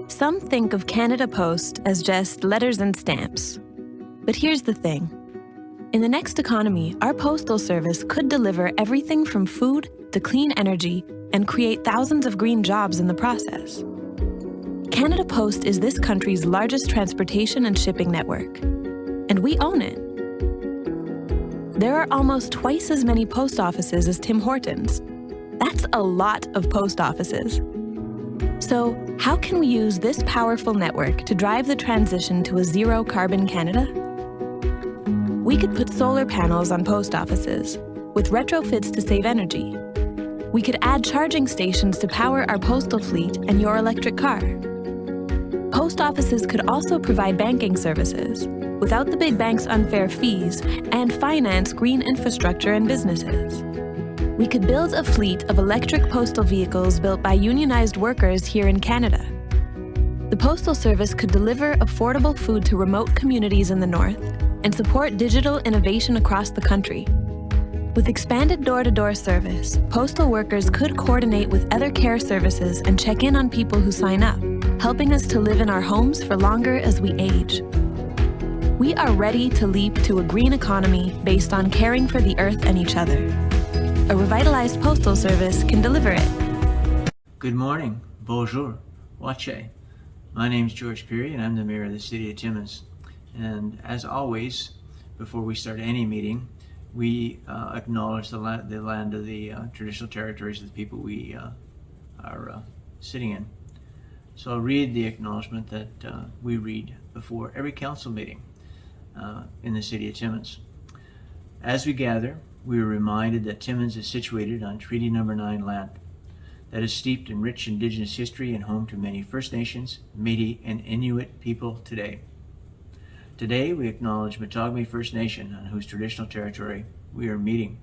Some think of Canada Post as just letters and stamps. But here's the thing. In the next economy, our postal service could deliver everything from food to clean energy and create thousands of green jobs in the process. Canada Post is this country's largest transportation and shipping network, and we own it. There are almost twice as many post offices as Tim Hortons. That's a lot of post offices. So, how can we use this powerful network to drive the transition to a zero-carbon Canada? We could put solar panels on post offices, with retrofits to save energy. We could add charging stations to power our postal fleet and your electric car. Post offices could also provide banking services, without the big banks' unfair fees, and finance green infrastructure and businesses. We could build a fleet of electric postal vehicles built by unionized workers here in Canada. The Postal Service could deliver affordable food to remote communities in the north and support digital innovation across the country. With expanded door-to-door service, postal workers could coordinate with other care services and check in on people who sign up, helping us to live in our homes for longer as we age. We are ready to leap to a green economy based on caring for the earth and each other. A revitalized postal service can deliver it. Good morning, bonjour, wache. My name is George Peary and I'm the mayor of the City of Timmins. And as always, before we start any meeting, we acknowledge the land of the traditional territories of the people we are sitting in. So I'll read the acknowledgement that we read before every council meeting in the City of Timmins. As we gather, we are reminded that Timmins is situated on Treaty Number 9 land that is steeped in rich Indigenous history and home to many First Nations, Métis, and Inuit people today. Today, we acknowledge Matagami First Nation, on whose traditional territory we are meeting.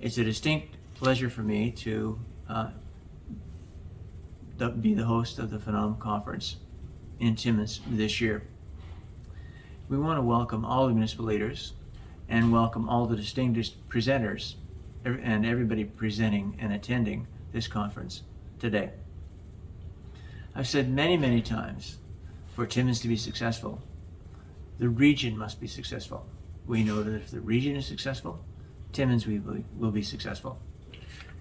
It's a distinct pleasure for me to be the host of the FONOM Conference in Timmins this year. We want to welcome all the municipal leaders and welcome all the distinguished presenters and everybody presenting and attending this conference today. I've said many, many times, for Timmins to be successful, the region must be successful. We know that if the region is successful, Timmins will be successful.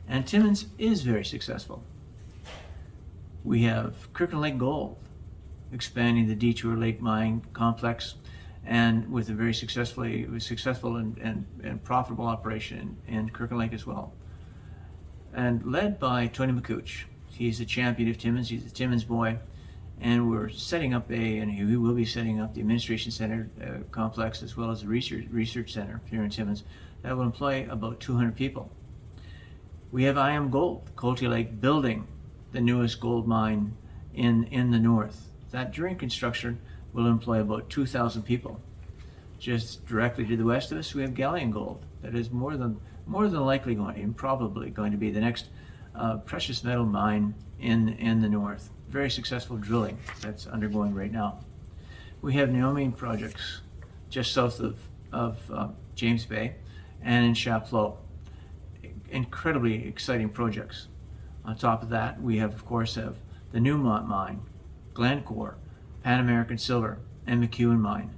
And Timmins is very successful. We have Kirkland Lake Gold expanding the Detour Lake Mine Complex, and with a very successful and profitable operation in Kirkland Lake as well. And led by Tony McCooch. He's the champion of Timmins, he's a Timmins boy, and we're setting up and he will be setting up the Administration Center complex as well as the Research Center here in Timmins that will employ about 200 people. We have IM Gold, Cote Lake, building the newest gold mine in the north. That during construction will employ about 2,000 people. Just directly to the west of us, we have Galleon Gold. That is more than likely probably going to be the next precious metal mine in the north. Very successful drilling that's undergoing right now. We have Neomine projects just south of James Bay and in Chapleau. Incredibly exciting projects. On top of that, we have, of course, the Newmont mine, Glencore, Pan American Silver, and McEwen mine,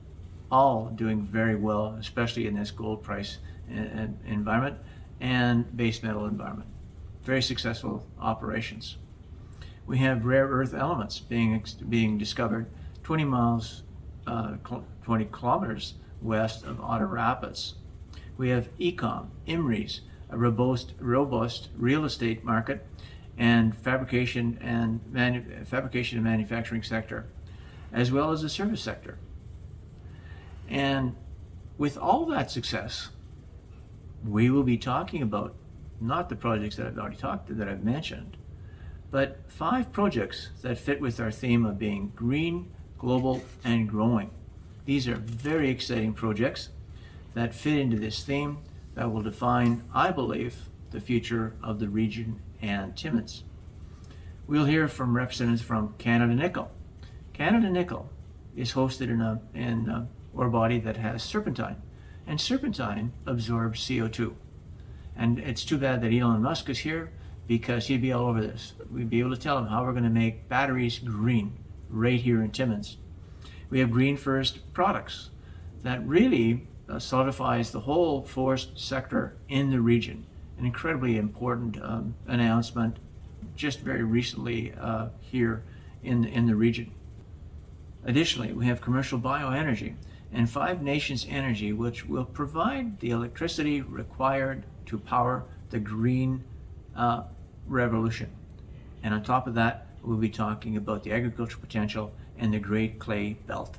all doing very well, especially in this gold price environment and base metal environment. Very successful operations. We have rare earth elements being discovered 20 kilometers west of Otter Rapids. We have Ecom, Imries, a robust real estate market, and fabrication and manufacturing sector, as well as the service sector. And with all that success, we will be talking about not the projects that I've mentioned, but 5 projects that fit with our theme of being green, global, and growing. These are very exciting projects that fit into this theme that will define, I believe, the future of the region and Timmins. We'll hear from representatives from Canada Nickel. Canada Nickel is hosted in an ore body that has serpentine, and serpentine absorbs CO2. And it's too bad that Elon Musk is here, because he'd be all over this. We'd be able to tell him how we're going to make batteries green right here in Timmins. We have Green First products that really solidifies the whole forest sector in the region. An incredibly important announcement just very recently here in the region. Additionally, we have commercial bioenergy and Five Nations Energy, which will provide the electricity required to power the green revolution. And on top of that, we'll be talking about the agricultural potential and the Great Clay Belt.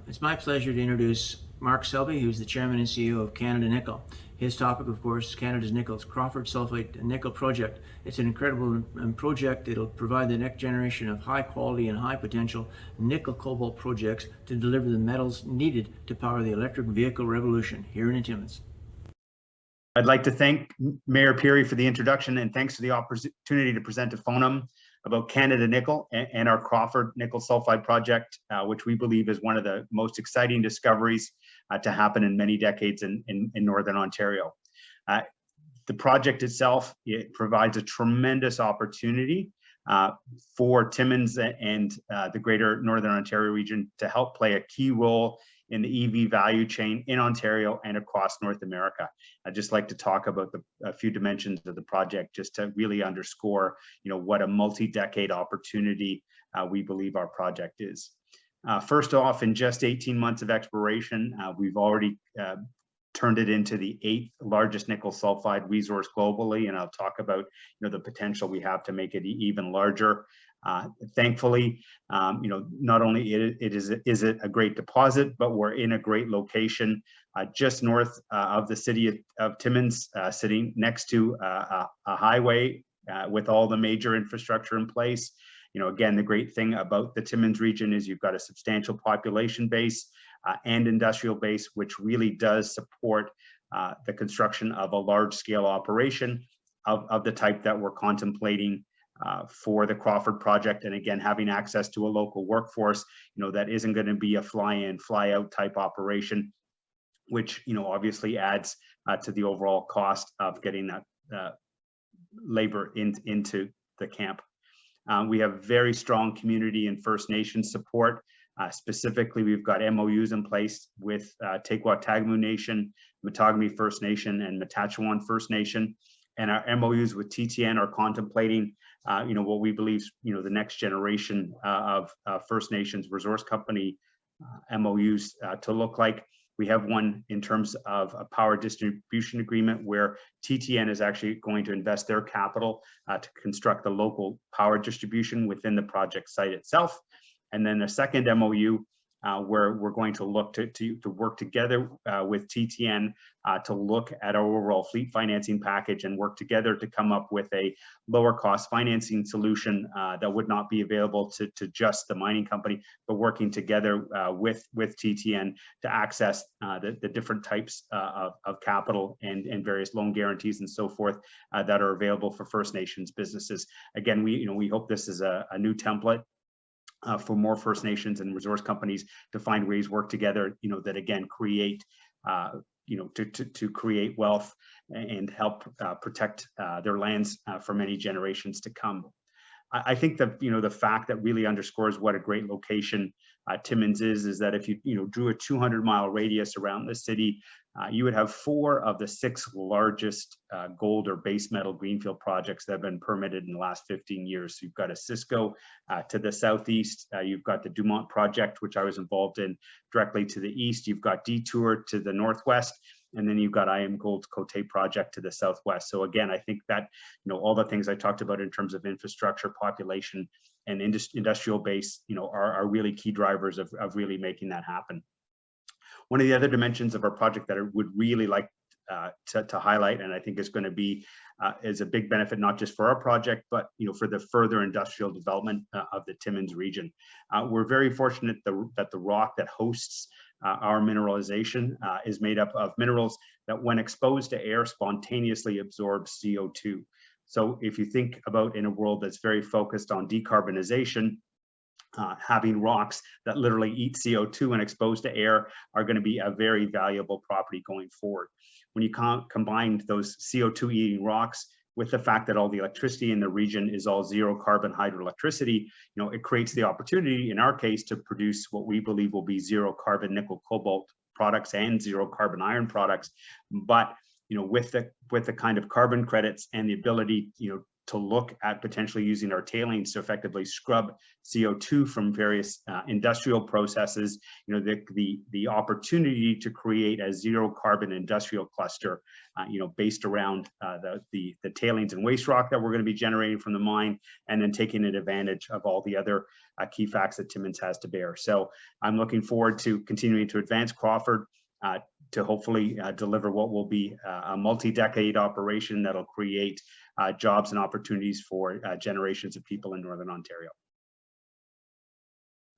It's my pleasure to introduce Mark Selby, who's the Chairman and CEO of Canada Nickel. His topic, of course, Canada's Nickel's Crawford Sulfate Nickel Project. It's an incredible project. It'll provide the next generation of high quality and high potential nickel cobalt projects to deliver the metals needed to power the electric vehicle revolution here in Timmins. I'd like to thank Mayor Peary for the introduction, and thanks for the opportunity to present to FONOM about Canada Nickel and our Crawford Nickel Sulfide project, which we believe is one of the most exciting discoveries to happen in many decades in Northern Ontario. The project itself, it provides a tremendous opportunity for Timmins and the greater Northern Ontario region to help play a key role in the EV value chain in Ontario and across North America. I'd just like to talk about a few dimensions of the project just to really underscore, what a multi-decade opportunity we believe our project is. First off, in just 18 months of exploration, we've already turned it into the 8th largest nickel sulfide resource globally, and I'll talk about the potential we have to make it even larger. Thankfully, not only is it a great deposit, but we're in a great location just north of the city of Timmins, sitting next to a highway with all the major infrastructure in place. Again, the great thing about the Timmins region is you've got a substantial population base and industrial base, which really does support the construction of a large-scale operation of the type that we're contemplating for the Crawford project. And again, having access to a local workforce, that isn't going to be a fly-in, fly-out type operation, which, obviously adds to the overall cost of getting that labor into the camp. We have very strong community and First Nations support. Specifically, we've got MOUs in place with Tequah-Tagmu Nation, Matagami First Nation, and Matachewan First Nation. And our MOUs with TTN are contemplating, what we believe, the next generation of First Nations resource company MOUs to look like. We have one in terms of a power distribution agreement where TTN is actually going to invest their capital to construct the local power distribution within the project site itself. And then a second MOU where we're going to look to work together with TTN to look at our overall fleet financing package and work together to come up with a lower cost financing solution that would not be available to just the mining company, but working together with TTN to access the different types of capital and various loan guarantees and so forth that are available for First Nations businesses. Again, we hope this is a new template for more First Nations and resource companies to find ways work together, that again create to create wealth and help protect their lands for many generations to come. I think that the fact that really underscores what a great location Timmins is that if you drew a 200-mile radius around the city, you would have 4 of the 6 largest gold or base metal greenfield projects that have been permitted in the last 15 years. So you've got a Cisco to the southeast, you've got the Dumont project, which I was involved in directly to the east, you've got Detour to the northwest, and then you've got IAMGOLD's Côté project to the southwest. So again, I think that all the things I talked about in terms of infrastructure, population, and industrial base, are really key drivers of really making that happen. One of the other dimensions of our project that I would really like to highlight, and I think is going to be is a big benefit not just for our project, but for the further industrial development of the Timmins region. We're very fortunate that the rock that hosts our mineralization is made up of minerals that, when exposed to air, spontaneously absorb CO2. So if you think about in a world that's very focused on decarbonization, having rocks that literally eat CO2 and exposed to air are going to be a very valuable property going forward. When you combine those CO2 eating rocks with the fact that all the electricity in the region is all zero carbon hydroelectricity, it creates the opportunity in our case to produce what we believe will be zero carbon nickel cobalt products and zero carbon iron products. But with the kind of carbon credits and the ability to look at potentially using our tailings to effectively scrub CO2 from various industrial processes, the opportunity to create a zero carbon industrial cluster, based around the tailings and waste rock that we're going to be generating from the mine, and then taking advantage of all the other key facts that Timmins has to bear. So I'm looking forward to continuing to advance Crawford to hopefully deliver what will be a multi-decade operation that'll create jobs and opportunities for generations of people in Northern Ontario.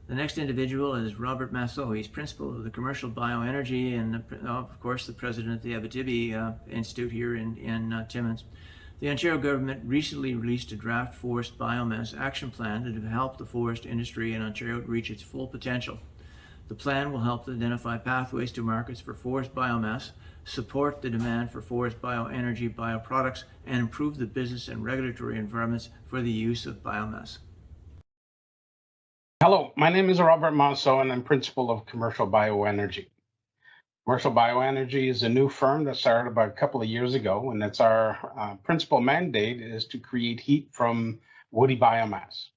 The next individual is Robert Masseau. He's principal of the Commercial Bioenergy and, of course, the president of the Abitibi Institute here in Timmins. The Ontario government recently released a draft forest biomass action plan to help the forest industry in Ontario reach its full potential. The plan will help to identify pathways to markets for forest biomass, support the demand for forest bioenergy bioproducts, and improve the business and regulatory environments for the use of biomass. Hello, my name is Robert Masseau, and I'm principal of Commercial Bioenergy. Commercial Bioenergy is a new firm that started about a couple of years ago, and it's our principal mandate is to create heat from woody biomass.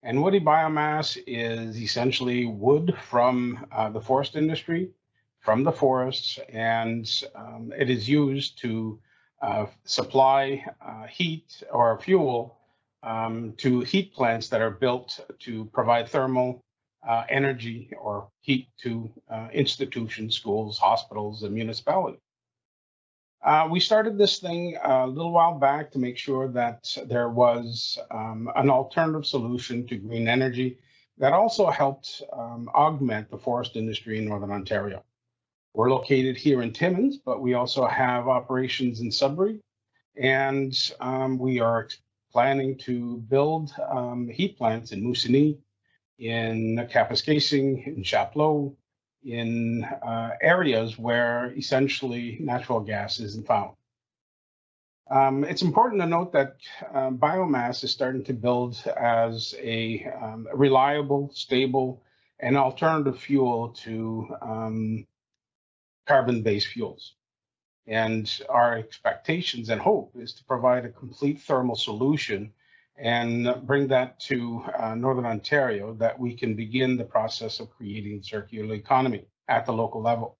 And woody biomass is essentially wood from the forest industry, from the forests, and it is used to supply heat or fuel to heat plants that are built to provide thermal energy or heat to institutions, schools, hospitals, and municipalities. We started this thing a little while back to make sure that there was an alternative solution to green energy that also helped augment the forest industry in Northern Ontario. We're located here in Timmins, but we also have operations in Sudbury, and we are planning to build heat plants in Moosonee, in Kapuskasing, in Chapleau, in areas where essentially natural gas isn't found. It's important to note that biomass is starting to build as a reliable, stable, and alternative fuel to carbon-based fuels. And our expectations and hope is to provide a complete thermal solution and bring that to Northern Ontario, that we can begin the process of creating circular economy at the local level.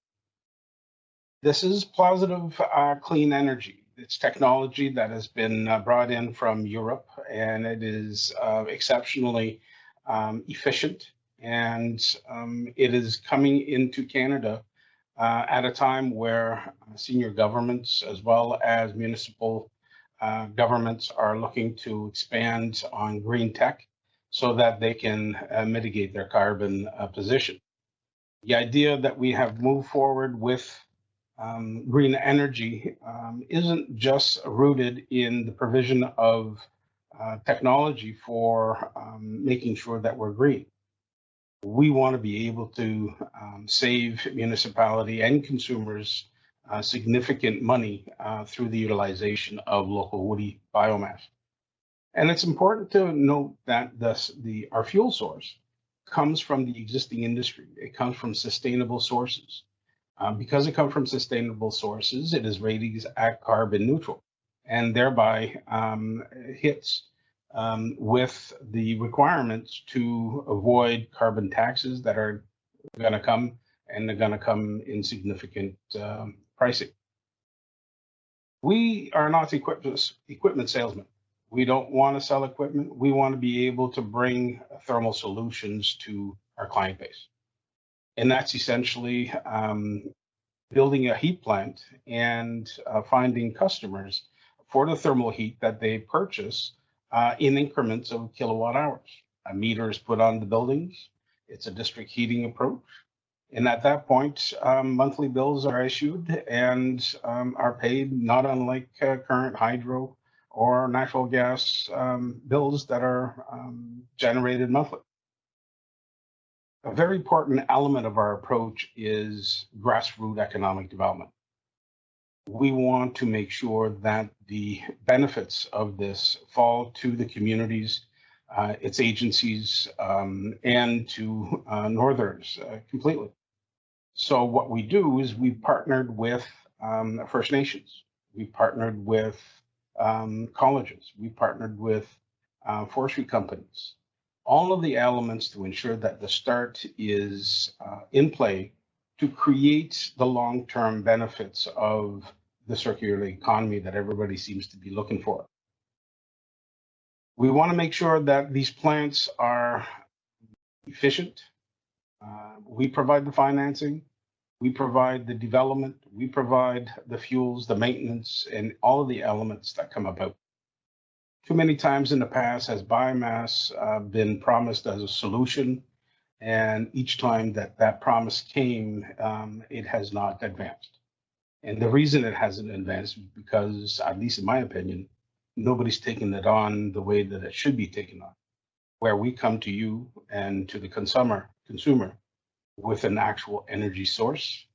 This is positive clean energy. It's technology that has been brought in from Europe, and it is exceptionally efficient, and it is coming into Canada at a time where senior governments as well as municipal governments are looking to expand on green tech so that they can mitigate their carbon position. The idea that we have moved forward with green energy isn't just rooted in the provision of technology for making sure that we're green. We want to be able to save municipality and consumers significant money through the utilization of local woody biomass. And it's important to note that our fuel source comes from the existing industry. It comes from sustainable sources. Because it comes from sustainable sources, it is rated at carbon neutral and thereby hits with the requirements to avoid carbon taxes that are going to come, and they're going to come in significant pricing. We are not equipment salesmen. We don't want to sell equipment. We want to be able to bring thermal solutions to our client base. And that's essentially building a heat plant and finding customers for the thermal heat that they purchase in increments of kilowatt hours. A meter is put on the buildings. It's a district heating approach. And at that point, monthly bills are issued and are paid not unlike current hydro or natural gas bills that are generated monthly. A very important element of our approach is grassroots economic development. We want to make sure that the benefits of this fall to the communities, its agencies, and to Northerners completely. So what we do is we've partnered with First Nations. We've partnered with colleges. We've partnered with forestry companies. All of the elements to ensure that the start is in play to create the long-term benefits of the circular economy that everybody seems to be looking for. We want to make sure that these plants are efficient. We provide the financing, we provide the development, we provide the fuels, the maintenance, and all of the elements that come about. Too many times in the past has biomass been promised as a solution, and each time that promise came, it has not advanced. And the reason it hasn't advanced is because, at least in my opinion, nobody's taken it on the way that it should be taken on, where we come to you and to the consumer with an actual energy source,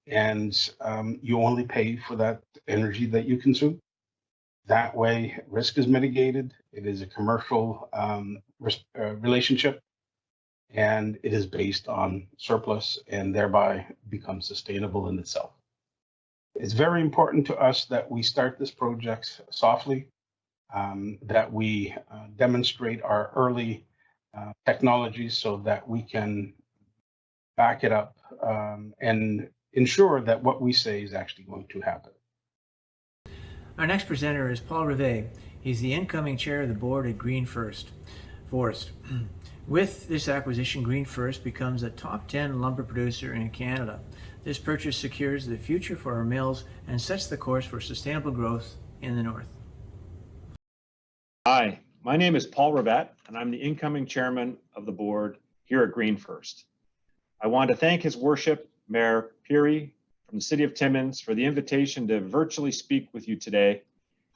and you only pay for that energy that you consume. That way, risk is mitigated. It is a commercial relationship, and it is based on surplus and thereby becomes sustainable in itself. It's very important to us that we start this project softly, that we demonstrate our early technologies so that we can back it up and ensure that what we say is actually going to happen. Our next presenter is Paul Rivet. He's the incoming chair of the board at Green Forest. With this acquisition, Green First becomes a top 10 lumber producer in Canada. This purchase secures the future for our mills and sets the course for sustainable growth in the north. Hi, my name is Paul Rivet, and I'm the incoming chairman of the board here at Green First. I want to thank His Worship, Mayor Peary from the City of Timmins for the invitation to virtually speak with you today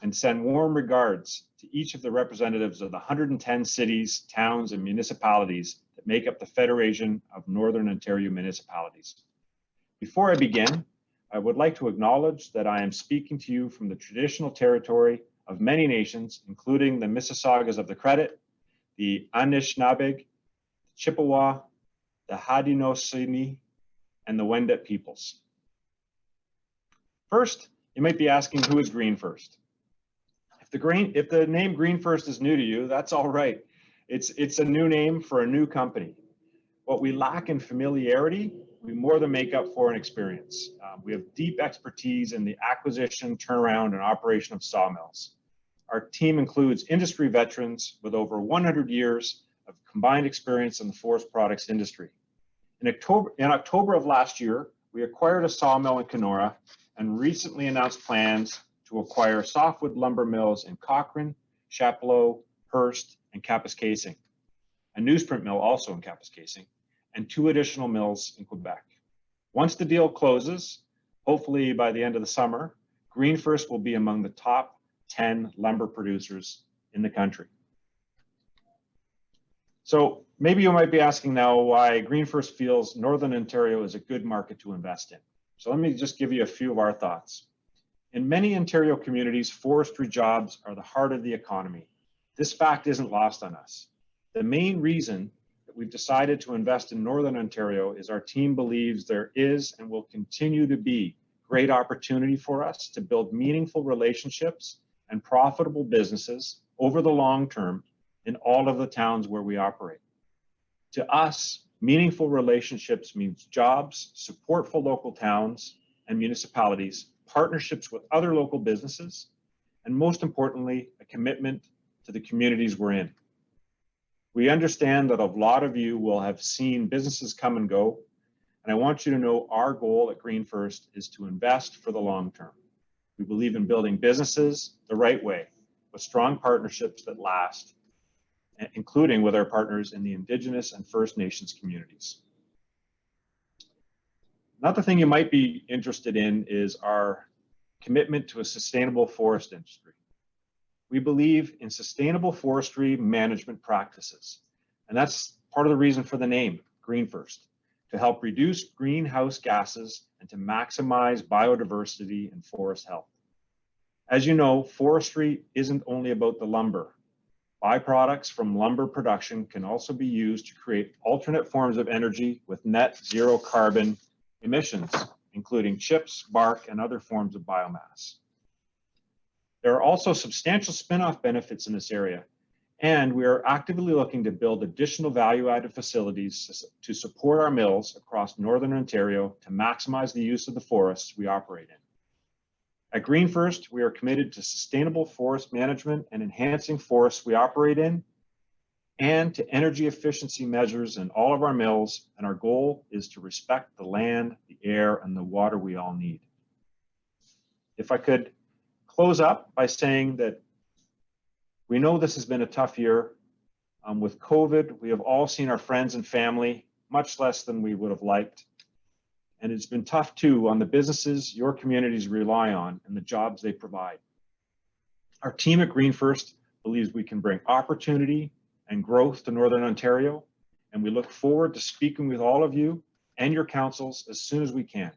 and send warm regards to each of the representatives of the 110 cities, towns, and municipalities that make up the Federation of Northern Ontario Municipalities. Before I begin, I would like to acknowledge that I am speaking to you from the traditional territory of many nations, including the Mississaugas of the Credit, the Anishinaabe, the Chippewa, the Haudenosaunee, and the Wendat peoples. First, you might be asking, who is Green First? If the name Green First is new to you, that's all right. It's a new name for a new company. What we lack in familiarity, we more than make up for in experience. We have deep expertise in the acquisition, turnaround, and operation of sawmills. Our team includes industry veterans with over 100 years of combined experience in the forest products industry. In October of last year, we acquired a sawmill in Kenora and recently announced plans to acquire softwood lumber mills in Cochrane, Chapleau, Hearst, and Kapuskasing, a newsprint mill also in Kapuskasing, and 2 additional mills in Quebec. Once the deal closes, hopefully by the end of the summer, Green First will be among the top 10 lumber producers in the country. So maybe you might be asking now why Green First feels Northern Ontario is a good market to invest in. So let me just give you a few of our thoughts. In many Ontario communities, forestry jobs are the heart of the economy. This fact isn't lost on us. The main reason that we've decided to invest in Northern Ontario is our team believes there is and will continue to be great opportunity for us to build meaningful relationships and profitable businesses over the long term in all of the towns where we operate. To us, meaningful relationships means jobs, support for local towns and municipalities, partnerships with other local businesses, and most importantly, a commitment to the communities we're in. We understand that a lot of you will have seen businesses come and go, and I want you to know our goal at Green First is to invest for the long term. We believe in building businesses the right way, with strong partnerships that last, including with our partners in the Indigenous and First Nations communities. Another thing you might be interested in is our commitment to a sustainable forest industry. We believe in sustainable forestry management practices, and that's part of the reason for the name, Green First, to help reduce greenhouse gases and to maximize biodiversity and forest health. As you know, forestry isn't only about the lumber. Byproducts from lumber production can also be used to create alternate forms of energy with net zero carbon emissions, including chips, bark, and other forms of biomass. There are also substantial spin-off benefits in this area, and we are actively looking to build additional value-added facilities to support our mills across Northern Ontario to maximize the use of the forests we operate in. At Green First, we are committed to sustainable forest management and enhancing forests we operate in, and to energy efficiency measures in all of our mills, and our goal is to respect the land, the air, and the water we all need. If I could close up by saying that we know this has been a tough year. With COVID, we have all seen our friends and family, much less than we would have liked. And it's been tough too on the businesses your communities rely on and the jobs they provide. Our team at Green First believes we can bring opportunity and growth to Northern Ontario, and we look forward to speaking with all of you and your councils as soon as we can.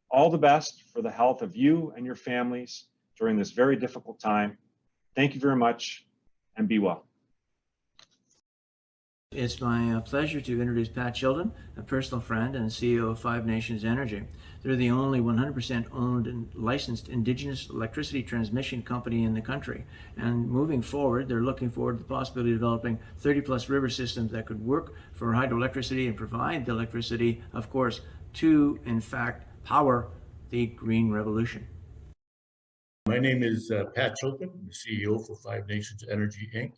All the best for the health of you and your families during this very difficult time. Thank you very much, and be well. It's my pleasure to introduce Pat Chilton, a personal friend and CEO of Five Nations Energy. They're the only 100% owned and licensed Indigenous electricity transmission company in the country. And moving forward, they're looking forward to the possibility of developing 30+ river systems that could work for hydroelectricity and provide the electricity, of course, to, in fact, power the green revolution. My name is Pat Chilton, I'm the CEO for Five Nations Energy, Inc.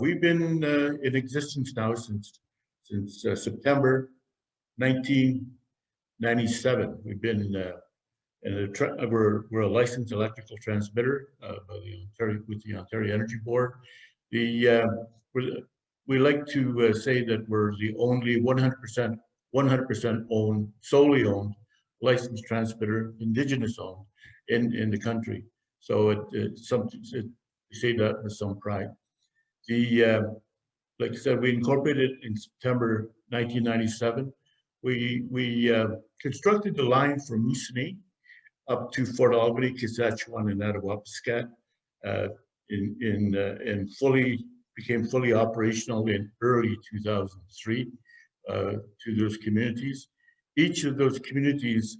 We've been in existence now since September 1997. We've been we're a licensed electrical transmitter with the Ontario Energy Board. We like to say that we're the only 100% owned, solely owned licensed transmitter, Indigenous owned in the country. So it's something we say that with some pride. Like I said, we incorporated in September 1997. We constructed the line from Moosonee up to Fort Albany, Saskatchewan, and Attawapiskat, and became fully operational in early 2003 to those communities. Each of those communities,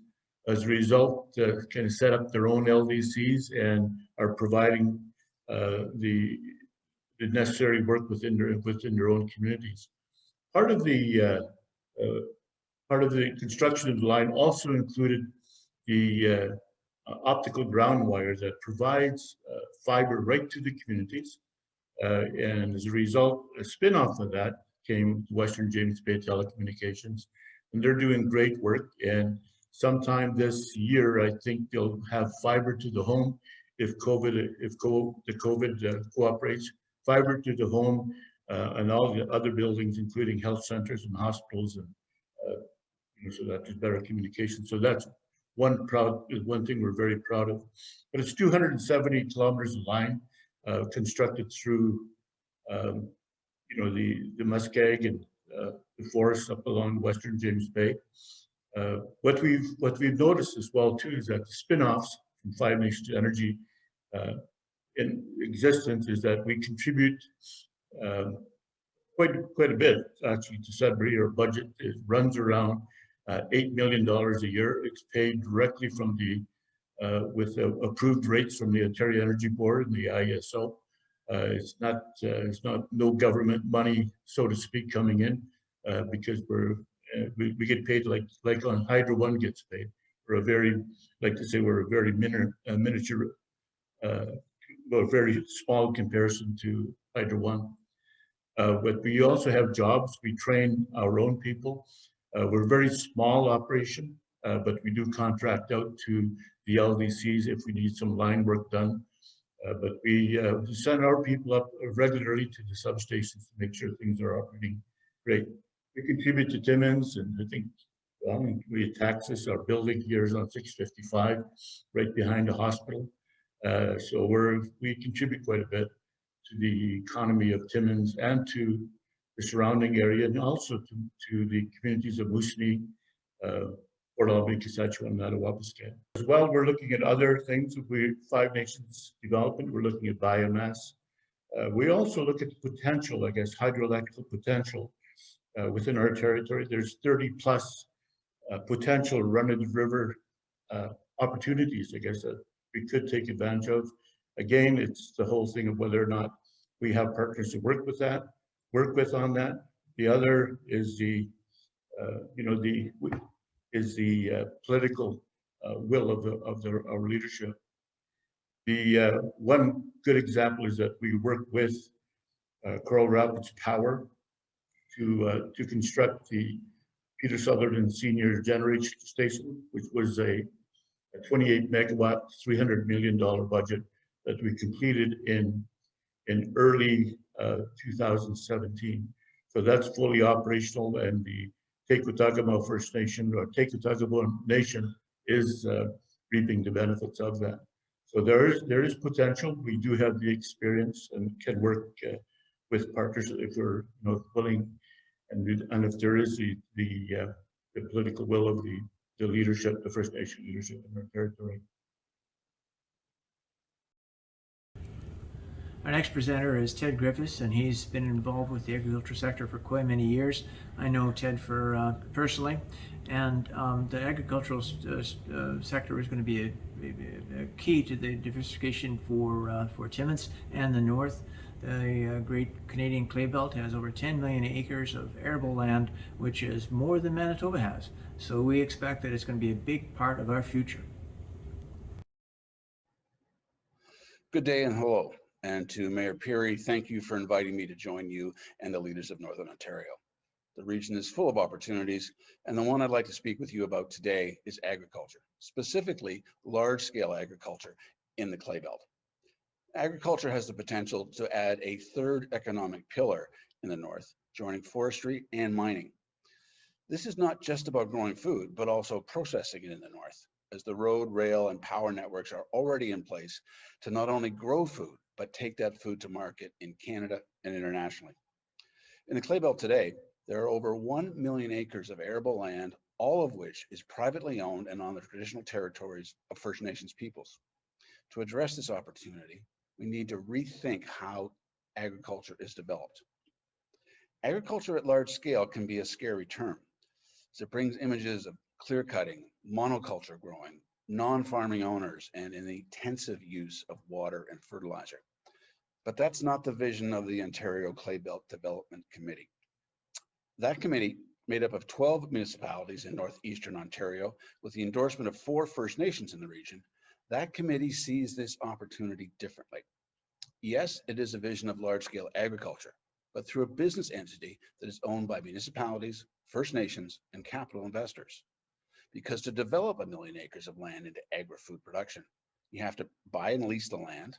as a result, kind of set up their own LDCs and are providing the necessary work within their own communities. Part of the construction of the line also included the optical ground wire that provides fiber right to the communities. And as a result, a spin-off of that came Western James Bay Telecommunications, and they're doing great work. And sometime this year, I think they'll have fiber to the home if the COVID cooperates. Fiber to the home and all the other buildings, including health centers and hospitals, and so that there's better communication. So that's one thing we're very proud of. But it's 270 kilometers of line constructed through, the muskeg and the forests up along Western James Bay. What we've noticed as well too is that the spin-offs from Five Nations Energy in existence is that we contribute um, quite a bit actually to Sudbury. Our budget runs around $8 million a year. It's paid directly from the with approved rates from the Ontario Energy Board and the ISO. It's not no government money, so to speak, coming in because we get paid like on Hydro One gets paid. We're a very, like to say, we're a very miniature, well, very small comparison to Hydro One. But we also have jobs. We train our own people. We're a very small operation, but we do contract out to the LDCs if we need some line work done. But we send our people up regularly to the substations to make sure things are operating great. We contribute to Timmins, and I think we taxes. Our building here is on 655, right behind the hospital. So we contribute quite a bit to the economy of Timmins and to the surrounding area, and also to the communities of Moosonee, Port Albany, Saskatchewan, and Mattawapiskat. As well, we're looking at other things. Five Nations development, we're looking at biomass. We also look at the potential, I guess, hydroelectric potential within our territory. There's 30 plus potential run-of-the-river opportunities, I guess, that we could take advantage of. Again, it's the whole thing of whether or not we have partners to work with on that. The other is the political will of our leadership. The one good example is that we work with Coral Rapids Power to construct the Peter Sutherland Senior Generation Station, which was a 28 megawatt, $300 million budget that we completed in early 2017. So that's fully operational, and the Tequitagama First Nation or Tequitagama Nation is reaping the benefits of that. So there is potential. We do have the experience and can work with partners if we're willing, and if there is the political will of the leadership, the First Nation leadership in our territory. Our next presenter is Ted Griffiths, and he's been involved with the agriculture sector for quite many years. I know Ted for personally, and the agricultural sector is going to be a key to the diversification for Timmins and the north. The Great Canadian Clay Belt has over 10 million acres of arable land, which is more than Manitoba has. So we expect that it's going to be a big part of our future. Good day and hello. And to Mayor Peary, thank you for inviting me to join you and the leaders of Northern Ontario. The region is full of opportunities, and the one I'd like to speak with you about today is agriculture, specifically large-scale agriculture in the Clay Belt. Agriculture has the potential to add a third economic pillar in the north, joining forestry and mining. This is not just about growing food, but also processing it in the north, as the road, rail, and power networks are already in place to not only grow food, but take that food to market in Canada and internationally. In the Clay Belt today, there are over 1 million acres of arable land, all of which is privately owned and on the traditional territories of First Nations peoples. To address this opportunity, we need to rethink how agriculture is developed. Agriculture at large scale can be a scary term, as it brings images of clear cutting, monoculture growing, non-farming owners, and an intensive use of water and fertilizer. But that's not the vision of the Ontario Clay Belt Development Committee. That committee, made up of 12 municipalities in northeastern Ontario, with the endorsement of 4 First Nations in the region, that committee sees this opportunity differently. Yes, it is a vision of large-scale agriculture, but through a business entity that is owned by municipalities, First Nations, and capital investors. Because to develop 1 million acres of land into agri-food production, you have to buy and lease the land.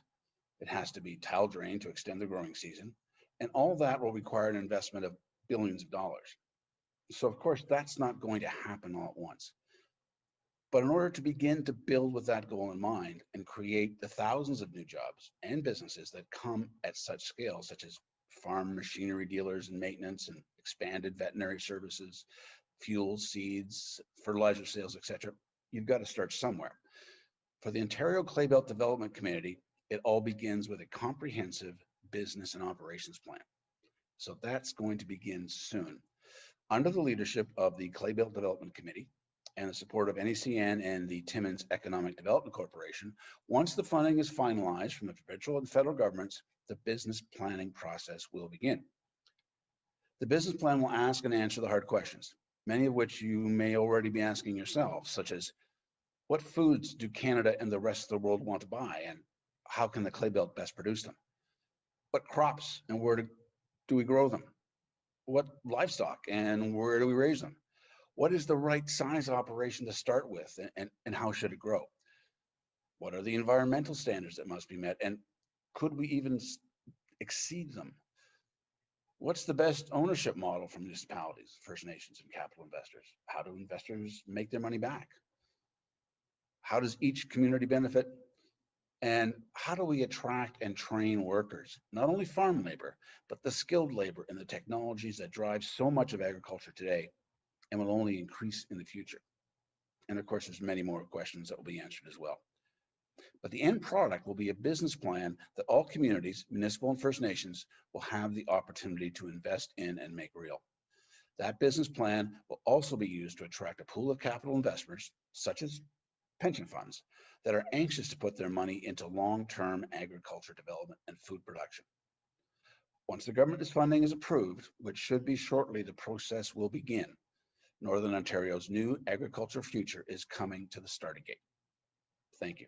It has to be tile drained to extend the growing season, and all that will require an investment of billions of dollars. So of course, that's not going to happen all at once. But in order to begin to build with that goal in mind and create the thousands of new jobs and businesses that come at such scale, such as farm machinery dealers and maintenance and expanded veterinary services, fuels, seeds, fertilizer sales, etc. You've got to start somewhere. For the Ontario Clay Belt Development Community, it all begins with a comprehensive business and operations plan. So that's going to begin soon. Under the leadership of the Clay Belt Development Committee and the support of NECN and the Timmins Economic Development Corporation, once the funding is finalized from the provincial and federal governments, the business planning process will begin. The business plan will ask and answer the hard questions, many of which you may already be asking yourselves, such as, what foods do Canada and the rest of the world want to buy, and how can the Clay Belt best produce them? What crops and where do we grow them? What livestock and where do we raise them? What is the right size operation to start with, and how should it grow? What are the environmental standards that must be met, and could we even exceed them? What's the best ownership model for municipalities, First Nations, and capital investors? How do investors make their money back? How does each community benefit? And how do we attract and train workers, not only farm labor, but the skilled labor and the technologies that drive so much of agriculture today and will only increase in the future? And of course, there's many more questions that will be answered as well. But the end product will be a business plan that all communities, municipal and First Nations, will have the opportunity to invest in and make real. That business plan will also be used to attract a pool of capital investors, such as pension funds, that are anxious to put their money into long-term agriculture development and food production. Once the government's funding is approved, which should be shortly, the process will begin. Northern Ontario's new agriculture future is coming to the starting gate. Thank you.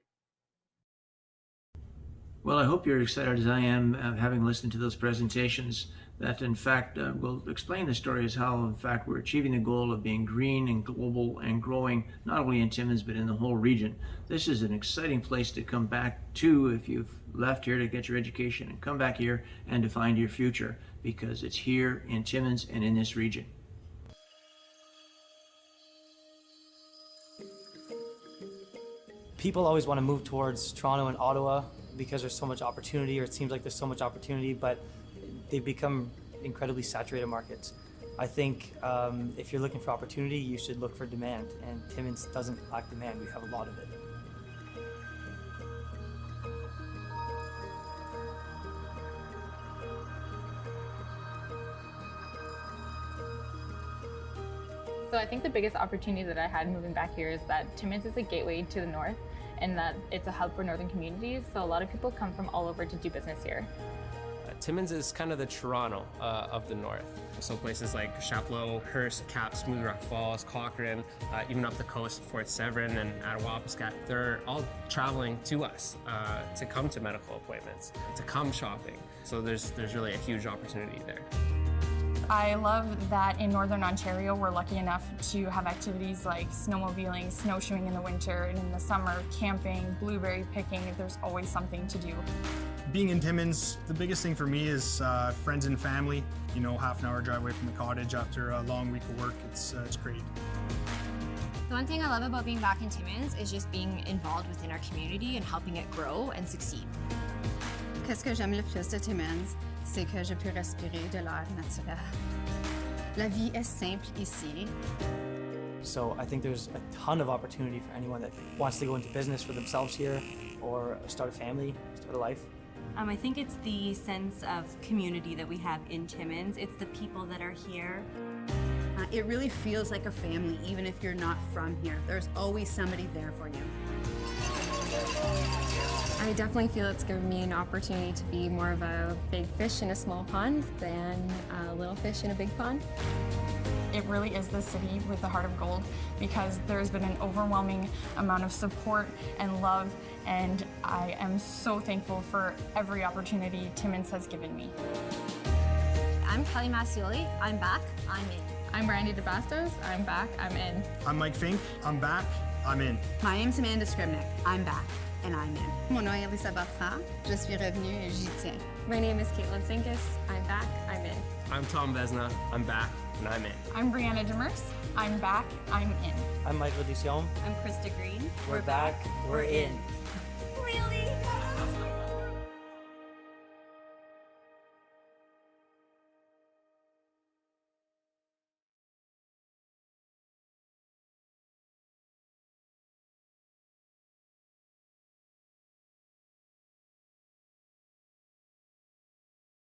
Well, I hope you're excited as I am, having listened to those presentations, that in fact will explain the story as how in fact we're achieving the goal of being green and global and growing not only in Timmins but in the whole region. This is an exciting place to come back to if you've left here to get your education, and come back here and to find your future, because it's here in Timmins and in this region. People always want to move towards Toronto and Ottawa because there's so much opportunity, or it seems like there's so much opportunity, but they've become incredibly saturated markets. I think if you're looking for opportunity, you should look for demand, and Timmins doesn't lack demand. We have a lot of it. So I think the biggest opportunity that I had moving back here is that Timmins is a gateway to the north, and that it's a hub for northern communities. So a lot of people come from all over to do business here. Timmins is kind of the Toronto of the north. So places like Chapleau, Hearst, Cap, Smooth Rock Falls, Cochrane, even up the coast, Fort Severn and Attawapiskat, they're all traveling to us to come to medical appointments, to come shopping. So there's really a huge opportunity there. I love that in Northern Ontario we're lucky enough to have activities like snowmobiling, snowshoeing in the winter, and in the summer camping, blueberry picking. There's always something to do. Being in Timmins, the biggest thing for me is friends and family. You know, half an hour drive away from the cottage after a long week of work. It's great. The one thing I love about being back in Timmins is just being involved within our community and helping it grow and succeed. Qu'est-ce que j'aime le plus de Timmins, c'est que je peux respirer de l'air naturel. La vie est simple ici. So I think there's a ton of opportunity for anyone that wants to go into business for themselves here, or start a family, start a life. I think it's the sense of community that we have in Timmins. It's the people that are here. It really feels like a family, even if you're not from here. There's always somebody there for you. I definitely feel it's given me an opportunity to be more of a big fish in a small pond than a little fish in a big pond. It really is the city with the heart of gold, because there's been an overwhelming amount of support and love, and I am so thankful for every opportunity Timmins has given me. I'm Kelly Masioli. I'm back. I'm in. I'm Brandy DeBastos. I'm back. I'm in. I'm Mike Fink. I'm back. I'm in. My name's Amanda Scribnick. I'm back. And I'm in. Mon nom est Elisa Bertrand. Je suis revenue et j'y tiens. My name is Caitlin Sinkus. I'm back. I'm in. I'm Tom Vesna. I'm back, and I'm in. I'm Brianna Demers. I'm back. I'm in. I'm Michael Ducion. I'm Krista Green. We're back. We're in. Really?